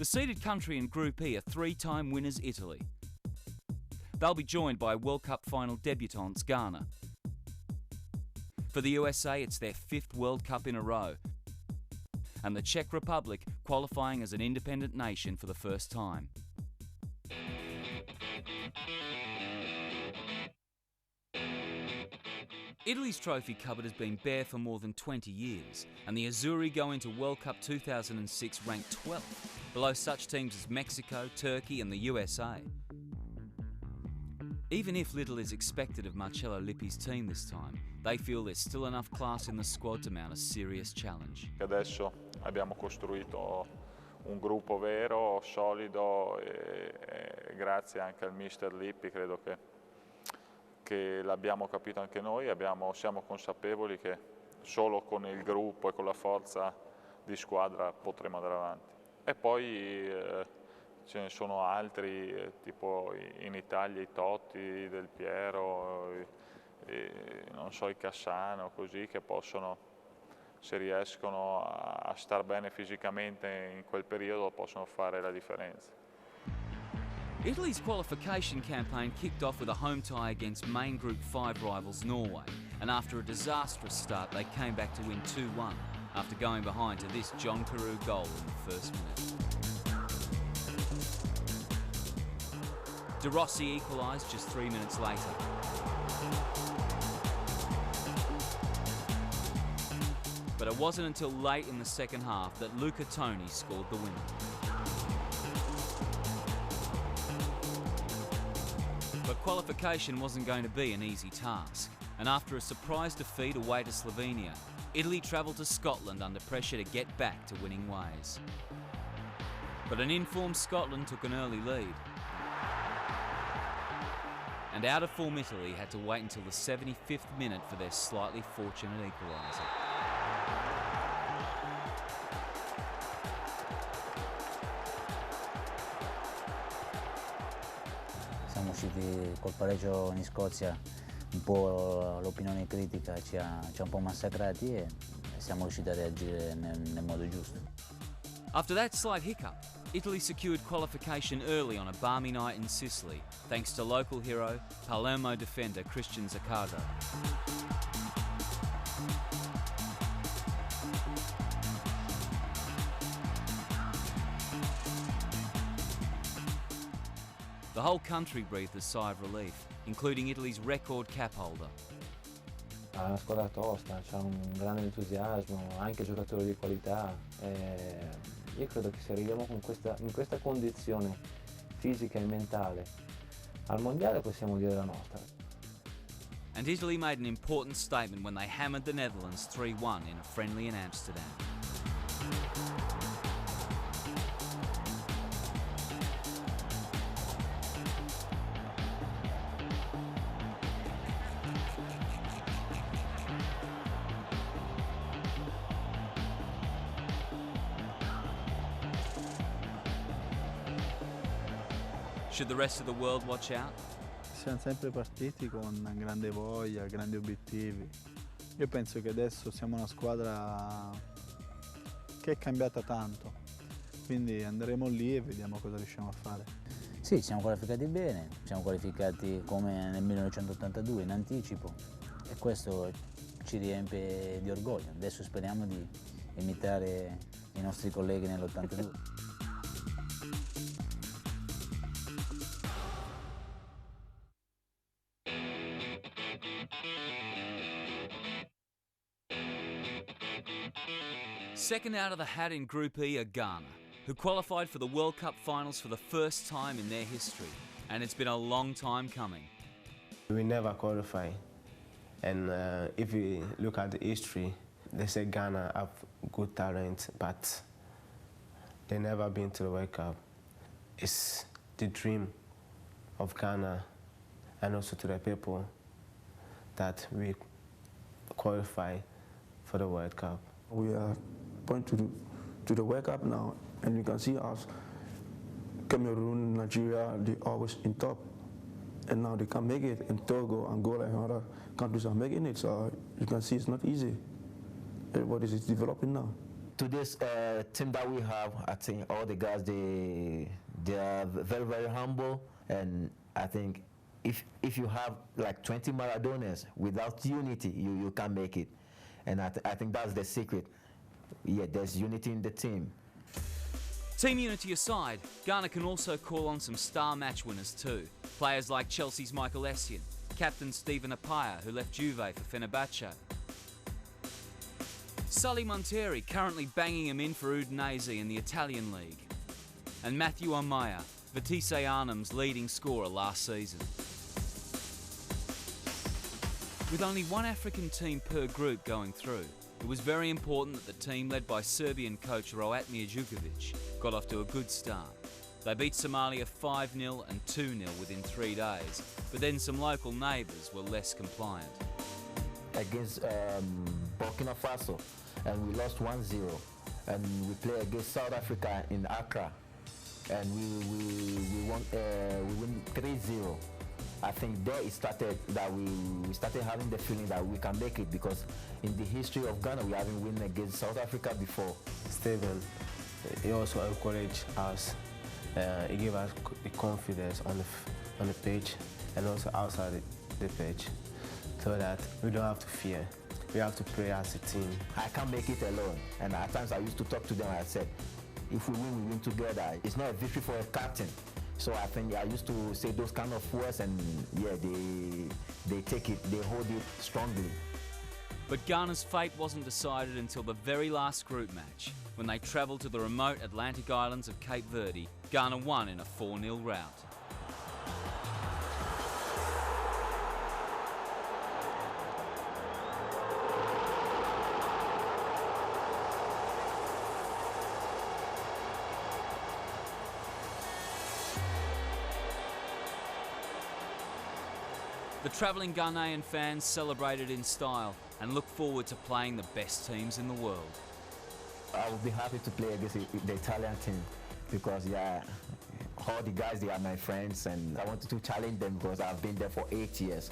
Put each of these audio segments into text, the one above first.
The seeded country in Group E are three-time winners Italy. They'll be joined by World Cup final debutants Ghana. For the USA, it's their 5th World Cup in a row, and the Czech Republic qualifying as an independent nation for the first time. Italy's trophy cupboard has been bare for more than 20 years, and the Azzurri go into World Cup 2006 ranked 12th, below such teams as Mexico, Turkey and the USA. Even if little is expected of Marcello Lippi's team this time, they feel there's still enough class in the squad to mount a serious challenge. Adesso abbiamo costruito un gruppo vero, solido e grazie anche al mister Lippi credo che l'abbiamo capito anche noi, siamo consapevoli che solo con il gruppo e con la forza di squadra potremo andare avanti. E poi ce ne sono altri, tipo in Italia i Totti, Del Piero, non so, i Cassano, così, che possono, se riescono a star bene fisicamente in quel periodo, possono fare la differenza. Italy's qualification campaign kicked off with a home tie against main Group 5 rivals Norway, and after a disastrous start they came back to win 2-1 after going behind to this John Carew goal in the first minute. De Rossi equalised just 3 minutes later. But it wasn't until late in the second half that Luca Toni scored the winner. But qualification wasn't going to be an easy task, and after a surprise defeat away to Slovenia, Italy travelled to Scotland under pressure to get back to winning ways. But an informed Scotland took an early lead, and out of form Italy had to wait until the 75th minute for their slightly fortunate equaliser. Siamo usciti col pareggio in Scozia, un po' l'opinione critica ci ha un po' massacrati e siamo riusciti a reagire nel modo giusto. After that slight hiccup, Italy secured qualification early on a balmy night in Sicily, thanks to local hero, Palermo defender Christian Zaccardo. The whole country breathed a sigh of relief, including Italy's record cap holder. È una squadra tosta, c'è un grande entusiasmo, anche giocatori di qualità. Io credo che se arriviamo in questa condizione fisica e mentale al mondiale possiamo dire la nostra. And Italy made an important statement when they hammered the Netherlands 3-1 in a friendly in Amsterdam. Should the rest of the world watch out? Siamo sempre partiti con grande voglia, grandi obiettivi. Io penso che adesso siamo una squadra che è cambiata tanto, quindi andremo lì e vediamo cosa riusciamo a fare. Sì, siamo qualificati bene, siamo qualificati come nel 1982 in anticipo e questo ci riempie di orgoglio. Adesso speriamo di imitare i nostri colleghi nell'82. Second out of the hat in Group E are Ghana, who qualified for the World Cup finals for the first time in their history, and it's been a long time coming. We never qualify, and if we look at the history, they say Ghana have good talent, but they never been to the World Cup. It's the dream of Ghana and also to the people that we qualify for the World Cup. We are going to the World Cup now, and you can see us, Cameroon, Nigeria, they always in top. And now they can make it, and Togo, Angola and other countries are making it, so you can see it's not easy. Everybody is developing now. today's team that we have, I think all the guys, they are very, very humble, and I think if you have like 20 Maradonas, without unity, you can't make it. And I think that's the secret. Yeah, there's unity in the team. Team unity aside, Ghana can also call on some star match winners too. Players like Chelsea's Michael Essien, captain Stephen Apaya, who left Juve for Fenerbahce. Sully Montieri currently banging him in for Udinese in the Italian league. And Matthew Amaya, Vitesse Arnhem's leading scorer last season. With only one African team per group going through, it was very important that the team led by Serbian coach Roat Mirjukovic got off to a good start. They beat Somalia 5-0 and 2-0 within 3 days, but then some local neighbours were less compliant. Against Burkina Faso, and we lost 1-0, and we play against South Africa in Accra, and we win 3-0. I think there it started that we started having the feeling that we can make it, because in the history of Ghana we haven't won against South Africa before. Stephen, he also encouraged us. He gave us the confidence on the pitch and also outside the pitch, so that we don't have to fear. We have to pray as a team. I can't make it alone, and at times I used to talk to them and I said, if we win together. It's not a victory for a captain. So I think I used to say those kind of words, and yeah, they take it, they hold it strongly. But Ghana's fate wasn't decided until the very last group match, when they travelled to the remote Atlantic islands of Cape Verde. Ghana won in a 4-0 rout. The travelling Ghanaian fans celebrated in style and look forward to playing the best teams in the world. I would be happy to play against the Italian team, because yeah, all the guys, they are my friends, and I wanted to challenge them because I've been there for 8 years.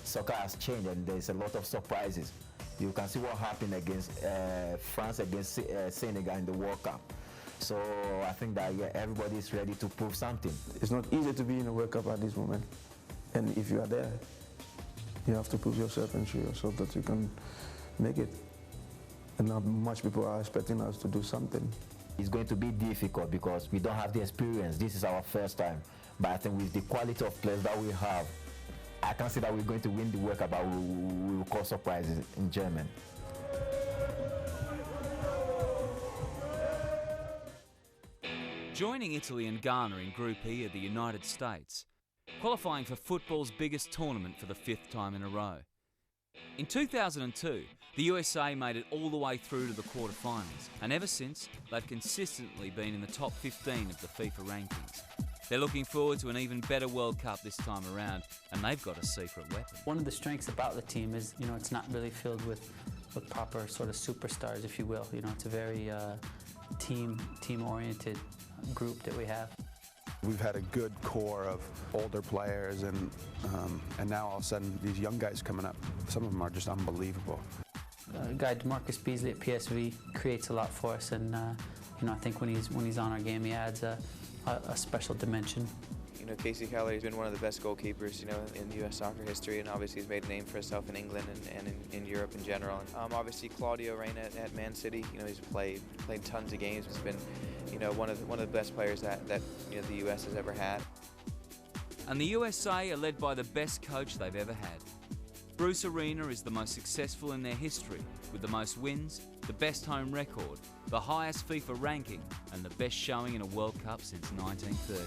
Soccer has changed and there's a lot of surprises. You can see what happened against France against Senegal in the World Cup. So I think that yeah, everybody is ready to prove something. It's not easy to be in a World Cup at this moment. And if you are there, you have to prove yourself and show yourself that you can make it. And not much people are expecting us to do something. It's going to be difficult because we don't have the experience. This is our first time. But I think with the quality of players that we have, I can't say that we're going to win the World Cup, but we will cause surprises in Germany. Joining Italy and Ghana in Group E are the United States, qualifying for football's biggest tournament for the 5th time in a row. In 2002, the USA made it all the way through to the quarterfinals, and ever since, they've consistently been in the top 15 of the FIFA rankings. They're looking forward to an even better World Cup this time around, and they've got a secret weapon. One of the strengths about the team is, it's not really filled with proper sort of superstars, if you will. It's a very team-oriented group that we have. We've had a good core of older players, and now all of a sudden these young guys coming up, some of them are just unbelievable. Guy Marcus Beasley at PSV creates a lot for us, and I think when he's on our game, he adds a special dimension. Casey Keller, he's been one of the best goalkeepers, in U.S. soccer history, and obviously he's made a name for himself in England and in Europe in general. Obviously Claudio Reyna at Man City, he's played tons of games. He's been, one of the best players that the U.S. has ever had. And the USA are led by the best coach they've ever had. Bruce Arena is the most successful in their history, with the most wins, the best home record, the highest FIFA ranking, and the best showing in a World Cup since 1930.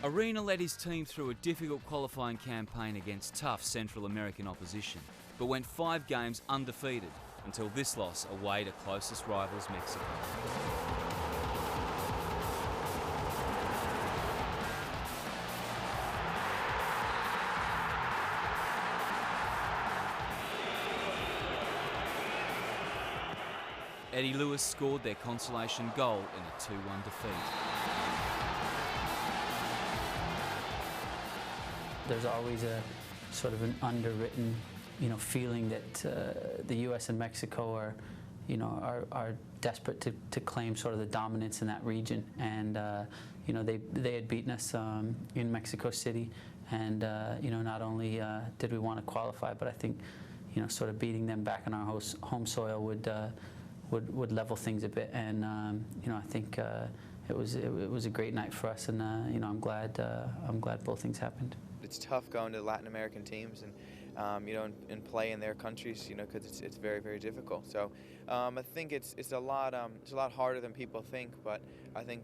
Arena led his team through a difficult qualifying campaign against tough Central American opposition, but went 5 games undefeated until this loss away to closest rivals Mexico. Eddie Lewis scored their consolation goal in a 2-1 defeat. There's always a sort of an underwritten, feeling that the U.S. and Mexico are, are desperate to claim sort of the dominance in that region. And they had beaten us in Mexico City, and not only did we want to qualify, but I think sort of beating them back on our home soil would level things a bit. And I think it was a great night for us, and I'm glad both things happened. It's tough going to Latin American teams and and play in their countries, because it's very, very difficult. So I think it's a lot harder than people think. But I think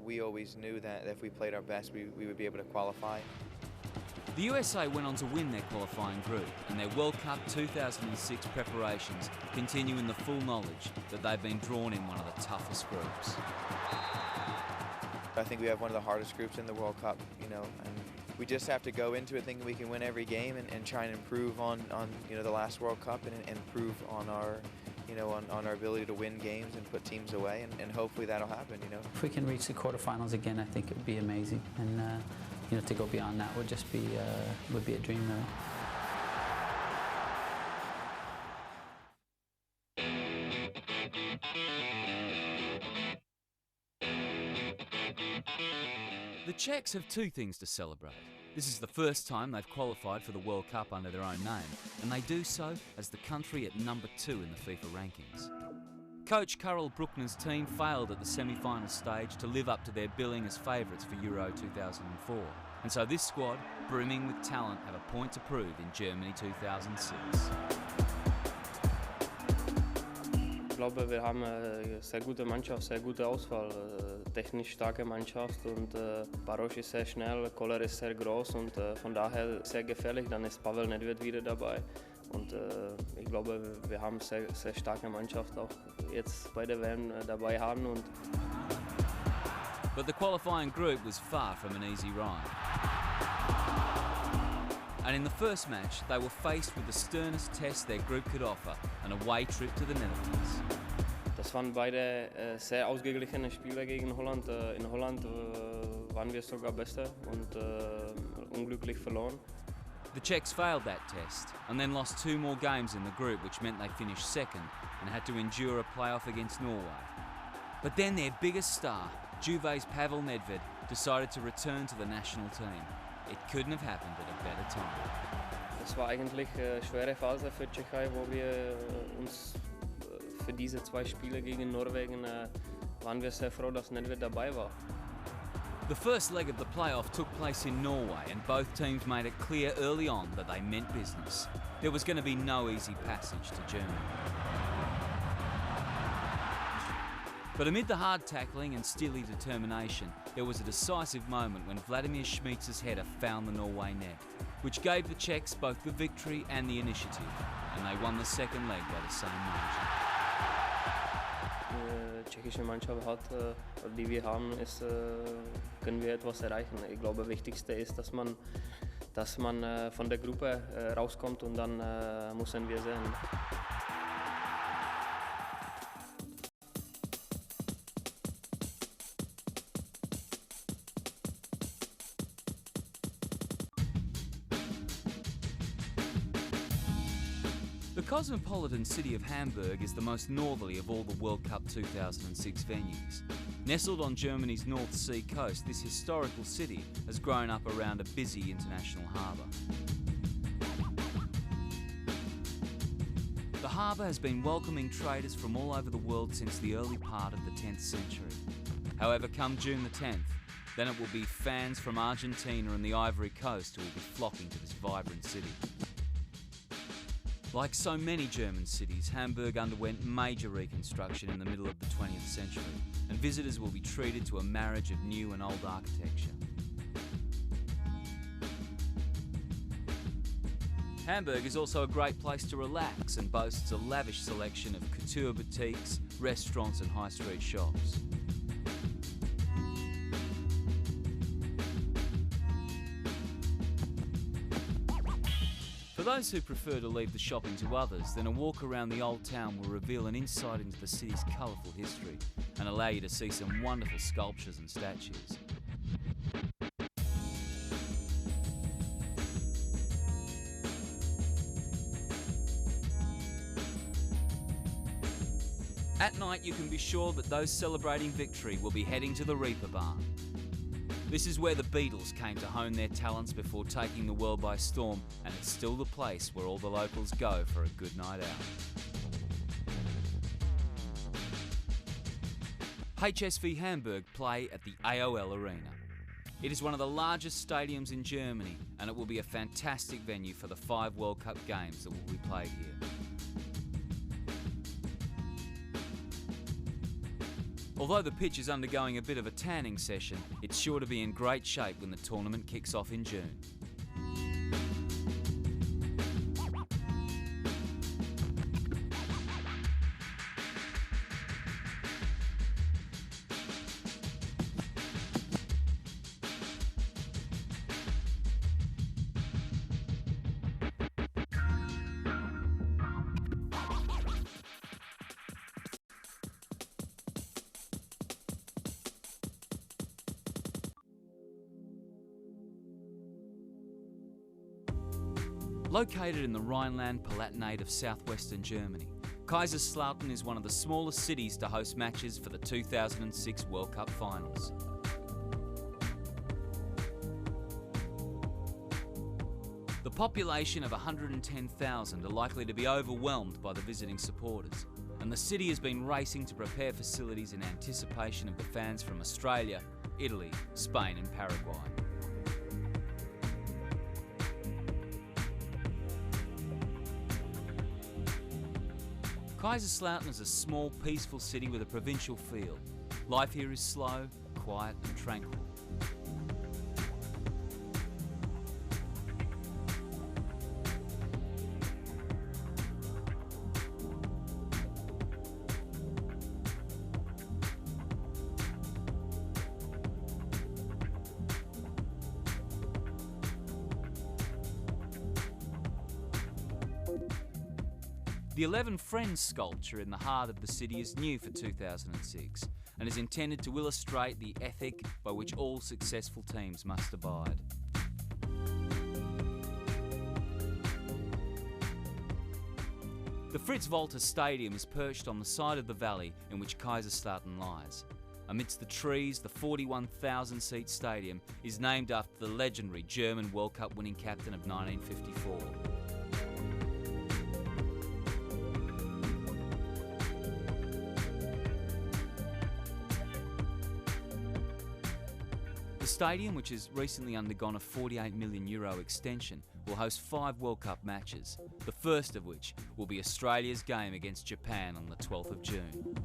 we always knew that if we played our best, we would be able to qualify. The USA went on to win their qualifying group, and their World Cup 2006 preparations continue in the full knowledge that they've been drawn in one of the toughest groups. I think we have one of the hardest groups in the World Cup, and we just have to go into it thinking we can win every game and try and improve on the last World Cup and improve on our on our ability to win games and put teams away, and hopefully that'll happen. If we can reach the quarterfinals again, I think it would be amazing, and to go beyond that would just be a dream, really. The Czechs have two things to celebrate. This is the first time they've qualified for the World Cup under their own name, and they do so as the country at number 2 in the FIFA rankings. Coach Karel Bruckner's team failed at the semi-final stage to live up to their billing as favourites for Euro 2004, and so this squad, brimming with talent, have a point to prove in Germany 2006. Ich glaube, wir haben eine sehr gute Mannschaft, sehr gute Auswahl, technisch starke Mannschaft, und Baroš ist sehr schnell, Koller ist sehr groß und von daher sehr gefährlich. Dann ist Pavel Nedvěd wieder dabei, und ich glaube, wir haben sehr, sehr starke Mannschaft auch jetzt bei der WM dabei haben. Und But the qualifying group was far from an easy ride. And in the first match, they were faced with the sternest test their group could offer, an away trip to the Netherlands. Das waren beide sehr ausgeglichene Spiele gegen Holland. In Holland waren wir sogar Beste und unglücklich verloren. The Czechs failed that test and then lost 2 more games in the group, which meant they finished second and had to endure a playoff against Norway. But then their biggest star, Juve's Pavel Nedvěd, decided to return to the national team. It couldn't have happened at a better time. Es war eigentlich eine schwere Phase für Tschechei, wo wir uns für diese 2 Spiele gegen Norwegen waren wir sehr froh, dass Nedvěd dabei war. The first leg of the playoff took place in Norway, and both teams made it clear early on that they meant business. There was going to be no easy passage to Germany. But amid the hard tackling and steely determination, there was a decisive moment when Vladimir Šmíč's header found the Norway net, which gave the Czechs both the victory and the initiative, and they won the second leg by the same margin. Die tschechische Mannschaft hat, die wir haben, können wir etwas erreichen. Ich glaube, das Wichtigste ist, dass man von der Gruppe rauskommt, und dann müssen wir sehen. The cosmopolitan city of Hamburg is the most northerly of all the World Cup 2006 venues. Nestled on Germany's North Sea coast, this historical city has grown up around a busy international harbour. The harbour has been welcoming traders from all over the world since the early part of the 10th century. However, come June the 10th, then it will be fans from Argentina and the Ivory Coast who will be flocking to this vibrant city. Like so many German cities, Hamburg underwent major reconstruction in the middle of the 20th century, and visitors will be treated to a marriage of new and old architecture. Hamburg is also a great place to relax and boasts a lavish selection of couture boutiques, restaurants and high street shops. For those who prefer to leave the shopping to others, then a walk around the old town will reveal an insight into the city's colourful history and allow you to see some wonderful sculptures and statues. At night, you can be sure that those celebrating victory will be heading to the Reaper Barn. This is where the Beatles came to hone their talents before taking the world by storm, and it's still the place where all the locals go for a good night out. HSV Hamburg play at the AOL Arena. It is one of the largest stadiums in Germany, and it will be a fantastic venue for the 5 World Cup games that will be played here. Although the pitch is undergoing a bit of a tanning session, it's sure to be in great shape when the tournament kicks off in June. Located in the Rhineland-Palatinate of southwestern Germany, Kaiserslautern is one of the smallest cities to host matches for the 2006 World Cup finals. The population of 110,000 are likely to be overwhelmed by the visiting supporters, and the city has been racing to prepare facilities in anticipation of the fans from Australia, Italy, Spain and Paraguay. Kaiserslautern is a small, peaceful city with a provincial feel. Life here is slow, quiet and tranquil. The 11 Friends sculpture in the heart of the city is new for 2006 and is intended to illustrate the ethic by which all successful teams must abide. The Fritz-Walter-Stadion is perched on the side of the valley in which Kaiserslautern lies. Amidst the trees, the 41,000-seat stadium is named after the legendary German World Cup winning captain of 1954. The stadium, which has recently undergone a €48 million extension, will host 5 World Cup matches, the first of which will be Australia's game against Japan on the 12th of June.